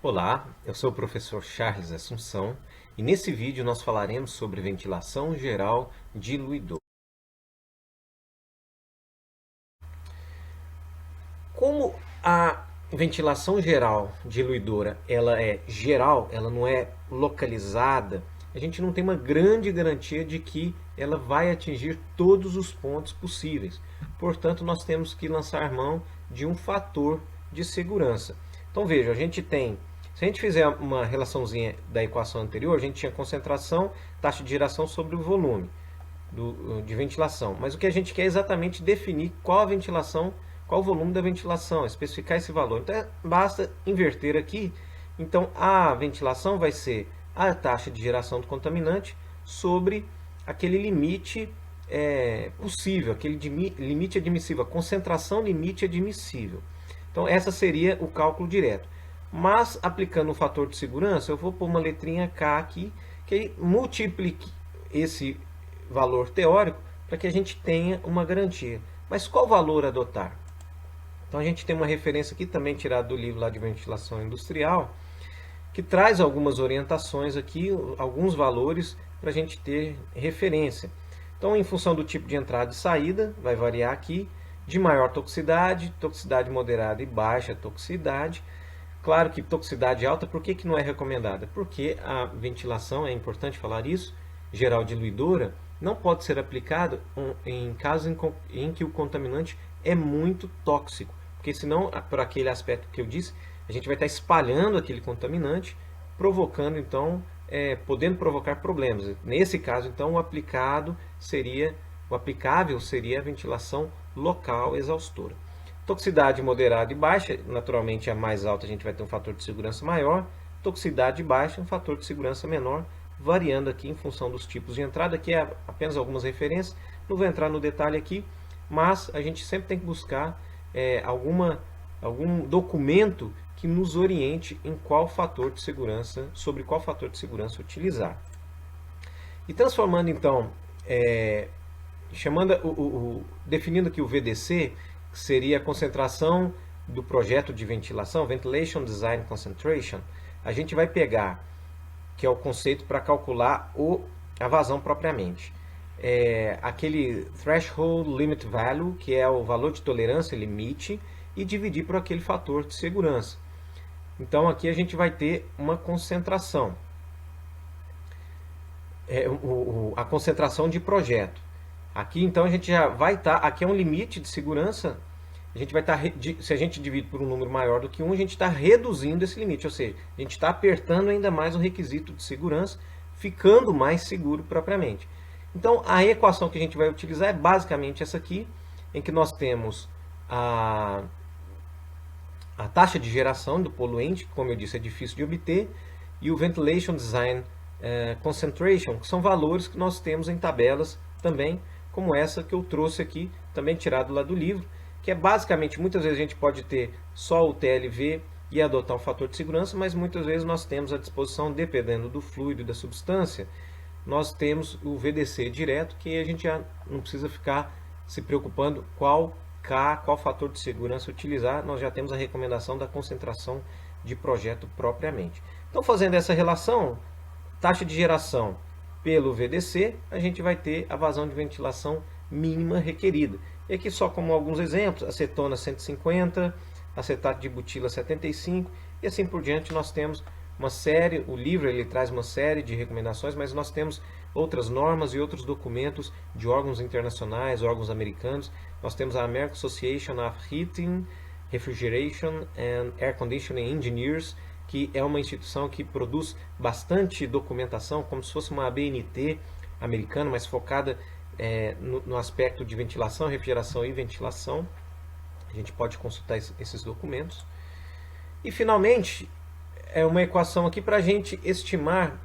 Olá, eu sou o professor Charles Assunção e nesse vídeo nós falaremos sobre ventilação geral diluidora. Como a ventilação geral diluidora ela é geral, ela não é localizada, a gente não tem uma grande garantia de que ela vai atingir todos os pontos possíveis. Portanto, nós temos que lançar mão de um fator de segurança. Então veja, se a gente fizer uma relaçãozinha da equação anterior, a gente tinha concentração, taxa de geração sobre o volume de ventilação. Mas o que a gente quer é exatamente definir qual a ventilação, qual o volume da ventilação, especificar esse valor. Então basta inverter aqui. Então a ventilação vai ser a taxa de geração do contaminante sobre aquele limite possível, aquele limite admissível, a concentração limite admissível. Então essa seria o cálculo direto. Mas aplicando o fator de segurança, eu vou pôr uma letrinha K aqui, que multiplique esse valor teórico para que a gente tenha uma garantia. Mas qual valor adotar? Então a gente tem uma referência aqui também tirada do livro lá de ventilação industrial, que traz algumas orientações aqui, alguns valores para a gente ter referência. Então, em função do tipo de entrada e saída, vai variar aqui, de maior toxicidade, toxicidade moderada e baixa toxicidade. Claro que toxicidade alta, por que não é recomendada? Porque a ventilação, é importante falar isso, geral diluidora, não pode ser aplicada em casos em que o contaminante é muito tóxico. Porque senão, por aquele aspecto que eu disse, a gente vai estar espalhando aquele contaminante, provocando então, podendo provocar problemas. Nesse caso, então, o aplicável seria a ventilação local exaustora. Toxicidade moderada e baixa, naturalmente a mais alta a gente vai ter um fator de segurança maior, toxicidade baixa, um fator de segurança menor, variando aqui em função dos tipos de entrada. Aqui é apenas algumas referências, não vou entrar no detalhe aqui, mas a gente sempre tem que buscar algum documento que nos oriente em qual fator de segurança, sobre qual fator de segurança utilizar. E transformando então, definindo aqui o VDC, que seria a concentração do projeto de ventilação, Ventilation Design Concentration, a gente vai pegar, que é o conceito para calcular a vazão propriamente. Aquele Threshold Limit Value, que é o valor de tolerância, limite, e dividir por aquele fator de segurança. Então aqui a gente vai ter uma concentração. A concentração de projeto. Aqui então a gente já vai estar, aqui é um limite de segurança, a gente vai estar, se a gente divide por um número maior do que 1, a gente está reduzindo esse limite, ou seja, a gente está apertando ainda mais o requisito de segurança, ficando mais seguro propriamente. Então a equação que a gente vai utilizar é basicamente essa aqui, em que nós temos a taxa de geração do poluente, que como eu disse é difícil de obter, e o Ventilation Design Concentration, que são valores que nós temos em tabelas também, como essa que eu trouxe aqui, também tirado lá do livro, que é basicamente, muitas vezes a gente pode ter só o TLV e adotar um fator de segurança, mas muitas vezes nós temos à disposição, dependendo do fluido e da substância, nós temos o VDC direto, que a gente já não precisa ficar se preocupando qual fator de segurança utilizar, nós já temos a recomendação da concentração de projeto propriamente. Então, fazendo essa relação, taxa de geração pelo VDC, a gente vai ter a vazão de ventilação mínima requerida. E aqui só como alguns exemplos, acetona 150, acetato de butila 75 e assim por diante. Nós temos uma série, o livro ele traz uma série de recomendações, mas nós temos outras normas e outros documentos de órgãos internacionais, órgãos americanos. Nós temos a American Association of Heating, Refrigeration and Air Conditioning Engineers, que é uma instituição que produz bastante documentação, como se fosse uma ABNT americana, mas focada no aspecto de ventilação, refrigeração e ventilação. A gente pode consultar esses documentos. E finalmente, é uma equação aqui para a gente estimar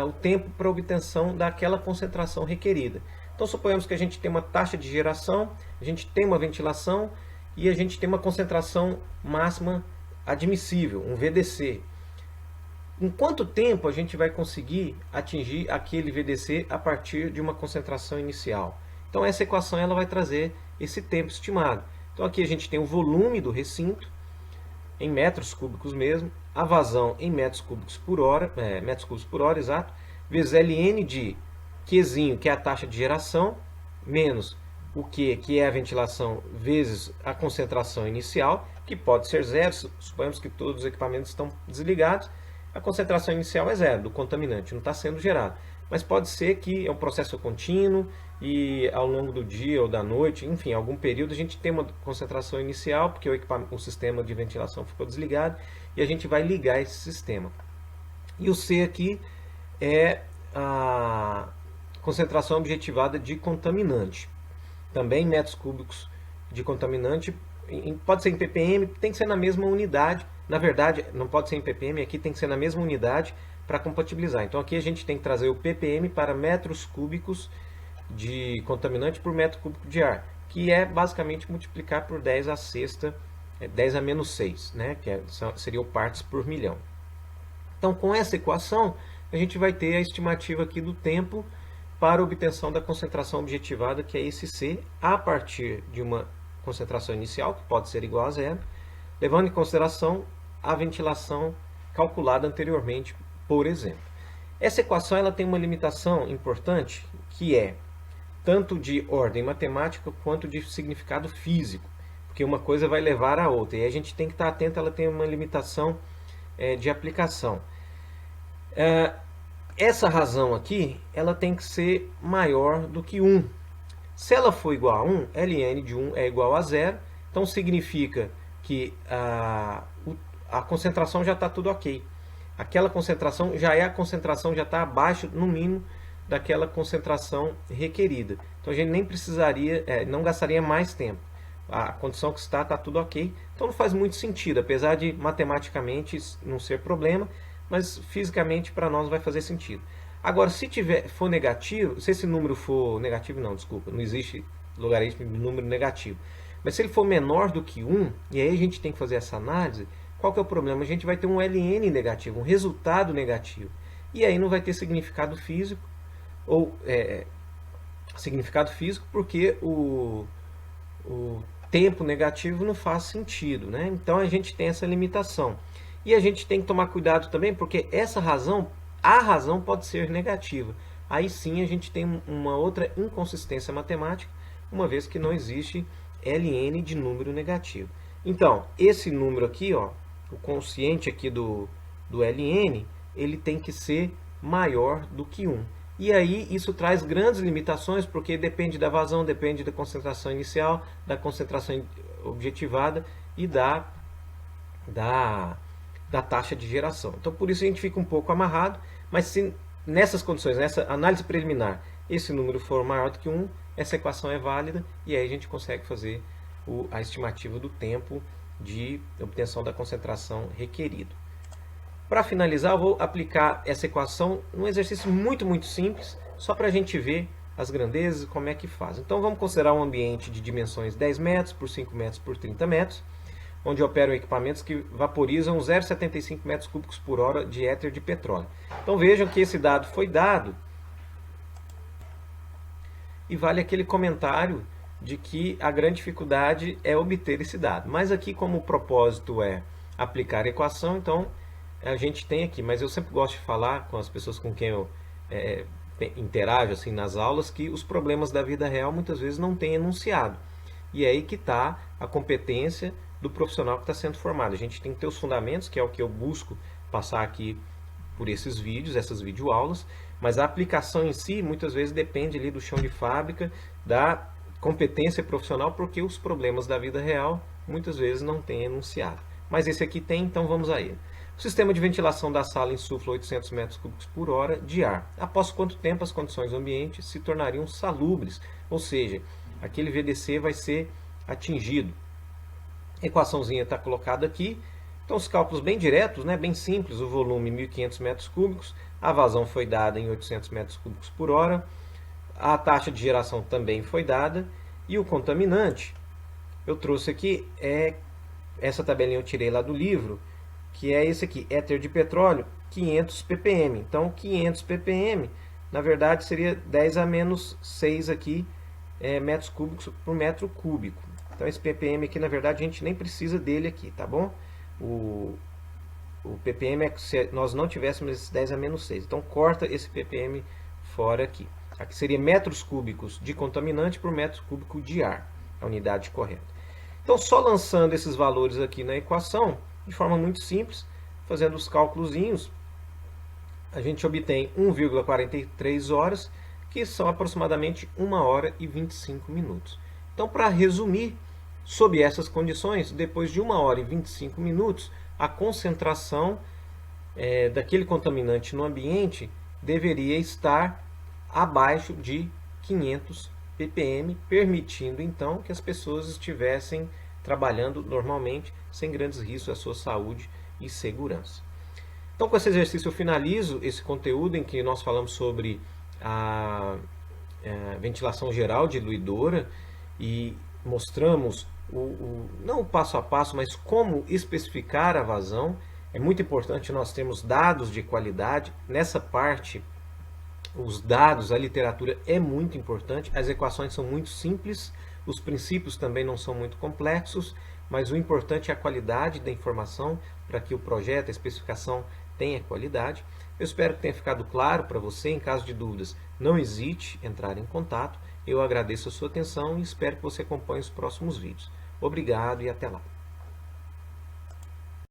o tempo para obtenção daquela concentração requerida. Então suponhamos que a gente tem uma taxa de geração, a gente tem uma ventilação e a gente tem uma concentração máxima admissível, um VDC. Em quanto tempo a gente vai conseguir atingir aquele VDC a partir de uma concentração inicial? Então essa equação ela vai trazer esse tempo estimado. Então aqui a gente tem o volume do recinto, em metros cúbicos mesmo, a vazão em metros cúbicos por hora, exato, vezes ln de Qzinho, que é a taxa de geração, menos o Q, que é a ventilação, vezes a concentração inicial, que pode ser zero, suponhamos que todos os equipamentos estão desligados, a concentração inicial é zero do contaminante, não está sendo gerado. Mas pode ser que é um processo contínuo e ao longo do dia ou da noite, enfim, algum período a gente tem uma concentração inicial, porque o sistema de ventilação ficou desligado, e a gente vai ligar esse sistema. E o C aqui é a concentração objetivada de contaminante. Também metros cúbicos de contaminante, pode ser em ppm, tem que ser na mesma unidade. Na verdade, não pode ser em ppm, aqui tem que ser na mesma unidade para compatibilizar. Então aqui a gente tem que trazer o ppm para metros cúbicos de contaminante por metro cúbico de ar, que é basicamente multiplicar por 10 a sexta, 10 a menos 6, né? Que seria o partes por milhão. Então com essa equação, a gente vai ter a estimativa aqui do tempo para a obtenção da concentração objetivada, que é esse C, a partir de uma concentração inicial, que pode ser igual a zero, levando em consideração a ventilação calculada anteriormente, por exemplo. Essa equação ela tem uma limitação importante, que é tanto de ordem matemática quanto de significado físico, porque uma coisa vai levar a outra, e a gente tem que estar atento, ela tem uma limitação de aplicação. Essa razão aqui, ela tem que ser maior do que 1. Se ela for igual a 1, ln de 1 é igual a 0, então significa que a concentração já está tudo ok. Aquela concentração já é a concentração, já está abaixo, no mínimo, daquela concentração requerida. Então a gente nem precisaria, não gastaria mais tempo. A condição que está tudo ok. Então não faz muito sentido, apesar de matematicamente não ser problema, mas fisicamente para nós vai fazer sentido. Agora, se for negativo, se esse número for negativo, não, desculpa, não existe logaritmo de número negativo. Mas se ele for menor do que 1, e aí a gente tem que fazer essa análise, qual que é o problema? A gente vai ter um ln negativo, um resultado negativo. E aí não vai ter significado físico, ou significado físico porque o tempo negativo não faz sentido, né? Então a gente tem essa limitação. E a gente tem que tomar cuidado também, porque a razão pode ser negativa. Aí sim a gente tem uma outra inconsistência matemática, uma vez que não existe ln de número negativo. Então, esse número aqui, ó, o quociente aqui do ln, ele tem que ser maior do que 1. E aí isso traz grandes limitações, porque depende da vazão, depende da concentração inicial, da concentração objetivada e da taxa de geração. Então por isso a gente fica um pouco amarrado, mas se nessas condições, nessa análise preliminar, esse número for maior do que 1, essa equação é válida e aí a gente consegue fazer a estimativa do tempo de obtenção da concentração requerido. Para finalizar, eu vou aplicar essa equação num exercício muito simples, só para a gente ver as grandezas e como é que faz. Então vamos considerar um ambiente de dimensões 10 metros por 5 metros por 30 metros, onde operam equipamentos que vaporizam 0,75 metros cúbicos por hora de éter de petróleo. Então vejam que esse dado foi dado e vale aquele comentário de que a grande dificuldade é obter esse dado. Mas aqui, como o propósito é aplicar a equação, então a gente tem aqui, mas eu sempre gosto de falar com as pessoas com quem eu interajo assim, nas aulas, que os problemas da vida real muitas vezes não têm enunciado. E é aí que está a competência do profissional que está sendo formado. A gente tem que ter os fundamentos, que é o que eu busco passar aqui por esses vídeos, essas videoaulas, mas a aplicação em si muitas vezes depende ali do chão de fábrica, da competência profissional, porque os problemas da vida real muitas vezes não têm enunciado. Mas esse aqui tem, então vamos a ele. O sistema de ventilação da sala insufla 800 metros cúbicos por hora de ar. Após quanto tempo as condições do ambiente se tornariam salubres? Ou seja, aquele VDC vai ser atingido. A equaçãozinha está colocada aqui. Então os cálculos bem diretos, né, bem simples. O volume 1.500 metros cúbicos. A vazão foi dada em 800 metros cúbicos por hora. A taxa de geração também foi dada. E o contaminante, eu trouxe aqui, essa tabelinha eu tirei lá do livro, que é esse aqui, éter de petróleo, 500 ppm. Então, 500 ppm, na verdade, seria 10 a menos 6 aqui, metros cúbicos por metro cúbico. Então, esse ppm aqui, na verdade, a gente nem precisa dele aqui, tá bom? o ppm é se nós não tivéssemos esses 10 a menos 6. Então corta esse ppm fora aqui. Aqui seria metros cúbicos de contaminante por metro cúbico de ar, a unidade correta. Então só lançando esses valores aqui na equação, de forma muito simples, fazendo os cálculozinhos, a gente obtém 1,43 horas, que são aproximadamente 1 hora e 25 minutos. Então, para resumir, sob essas condições, depois de 1 hora e 25 minutos, a concentração daquele contaminante no ambiente deveria estar abaixo de 500 ppm, permitindo então que as pessoas estivessem trabalhando normalmente, sem grandes riscos à sua saúde e segurança. Então, com esse exercício eu finalizo esse conteúdo em que nós falamos sobre a ventilação geral diluidora e mostramos não o passo a passo, mas como especificar a vazão. É muito importante nós termos dados de qualidade. Nessa parte, os dados, a literatura é muito importante. As equações são muito simples, os princípios também não são muito complexos, mas o importante é a qualidade da informação para que o projeto, a especificação tenha qualidade. Eu espero que tenha ficado claro para você. Em caso de dúvidas, não hesite em entrar em contato. Eu agradeço a sua atenção e espero que você acompanhe os próximos vídeos. Obrigado e até lá.